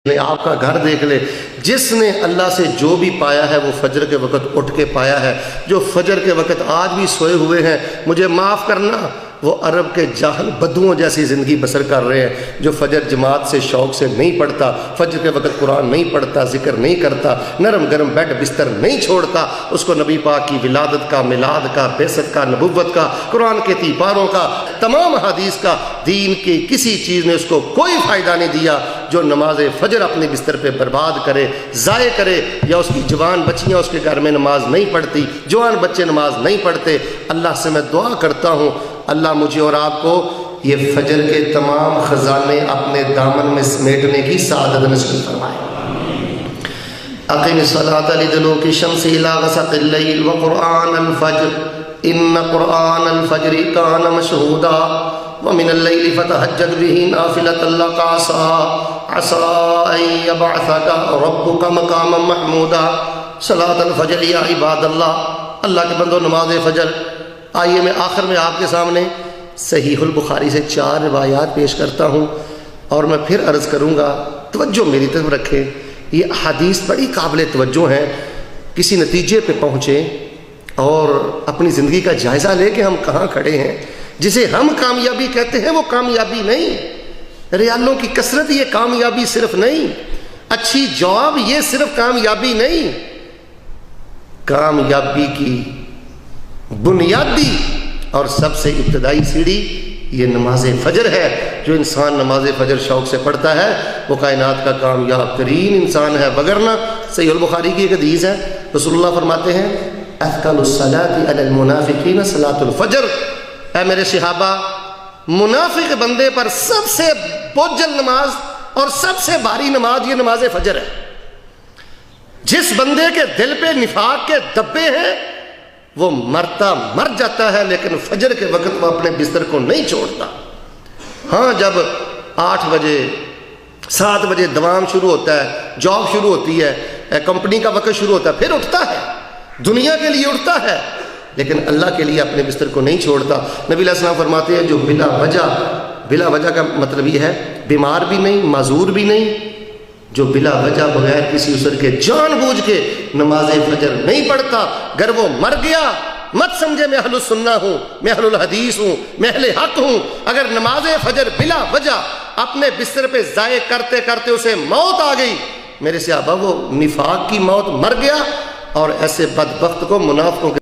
آپ کا گھر دیکھ لے، جس نے اللہ سے جو بھی پایا ہے وہ فجر کے وقت اٹھ کے پایا ہے۔ جو فجر کے وقت آج بھی سوئے ہوئے ہیں، مجھے معاف کرنا، وہ عرب کے جاہل بدوؤں جیسی زندگی بسر کر رہے ہیں، جو فجر جماعت سے شوق سے نہیں پڑھتا، فجر کے وقت قرآن نہیں پڑھتا، ذکر نہیں کرتا، نرم گرم بیڈ بستر نہیں چھوڑتا۔ اس کو نبی پاک کی ولادت کا، میلاد کا، بعثت کا، نبوت کا، قرآن کے تیپاروں کا، تمام حدیث کا، دین کی کسی چیز نے اس کو کوئی فائدہ نہیں دیا۔ جو نماز فجر اپنے بستر پہ برباد کرے، ضائع کرے، یا اس کی جوان بچیاں اس کے گھر میں نماز نہیں پڑھتی، جوان بچے نماز نہیں پڑھتے، اللہ سے میں دعا کرتا ہوں اللہ مجھے اور آپ کو یہ فجر کے تمام خزانے اپنے دامن میں سمیٹنے کی سعادت نصیب فرمائے۔ اقم الصلاۃ لدلوک الشمس الی غسق اللیل وقرآن الفجر ان قرآن الفجر کان مشہودا ومن اللیل فتہجد بہ نافلۃ لک عسیٰ ان یبعثک ربک مقاما محمودا۔ صلاۃ الفجر یا عباد اللہ کے بندو، نماز فجر۔ آئیے میں آخر میں آپ کے سامنے صحیح البخاری سے 4 روایات پیش کرتا ہوں، اور میں پھر عرض کروں گا توجہ میری طرف رکھیں، یہ احادیث بڑی قابل توجہ ہیں۔ کسی نتیجے پہ پہنچیں اور اپنی زندگی کا جائزہ لے کہ ہم کہاں کھڑے ہیں۔ جسے ہم کامیابی کہتے ہیں وہ کامیابی نہیں، ریالوں کی کثرت یہ کامیابی صرف نہیں، اچھی جاب یہ صرف کامیابی نہیں، کامیابی کی بنیادی اور سب سے ابتدائی سیڑھی یہ نماز فجر ہے۔ جو انسان نماز فجر شوق سے پڑھتا ہے وہ کائنات کا کامیاب ترین انسان ہے۔ وگرنہ صحیح البخاری کی ایک حدیث ہے، رسول اللہ فرماتے ہیں اثقل الصلاۃ علی المنافقین صلاۃ الفجر۔ اے میرے صحابہ، منافق بندے پر سب سے بوجھل نماز اور سب سے بھاری نماز یہ نماز فجر ہے۔ جس بندے کے دل پہ نفاق کے دبے ہیں وہ مرتا مر جاتا ہے، لیکن فجر کے وقت وہ اپنے بستر کو نہیں چھوڑتا۔ ہاں، جب 8 بجے 7 بجے دوام شروع ہوتا ہے، جاب شروع ہوتی ہے، کمپنی کا وقت شروع ہوتا ہے، پھر اٹھتا ہے، دنیا کے لیے اٹھتا ہے، لیکن اللہ کے لیے اپنے بستر کو نہیں چھوڑتا۔ نبی علیہ السلام فرماتے ہیں جو بلا وجہ کا مطلب یہ ہے بیمار بھی نہیں، معذور بھی نہیں، جو بلا وجہ بغیر کسی عذر کے جان بوجھ کے نماز فجر نہیں پڑھتا، اگر وہ مر گیا مت سمجھے میں اہل السنہ ہوں، میں اہل الحدیث ہوں، میں اہل حق ہوں۔ اگر نماز فجر بلا وجہ اپنے بستر پہ ضائع کرتے کرتے اسے موت آ گئی، میرے صحابہ وہ نفاق کی موت مر گیا، اور ایسے بدبخت کو منافقوں کے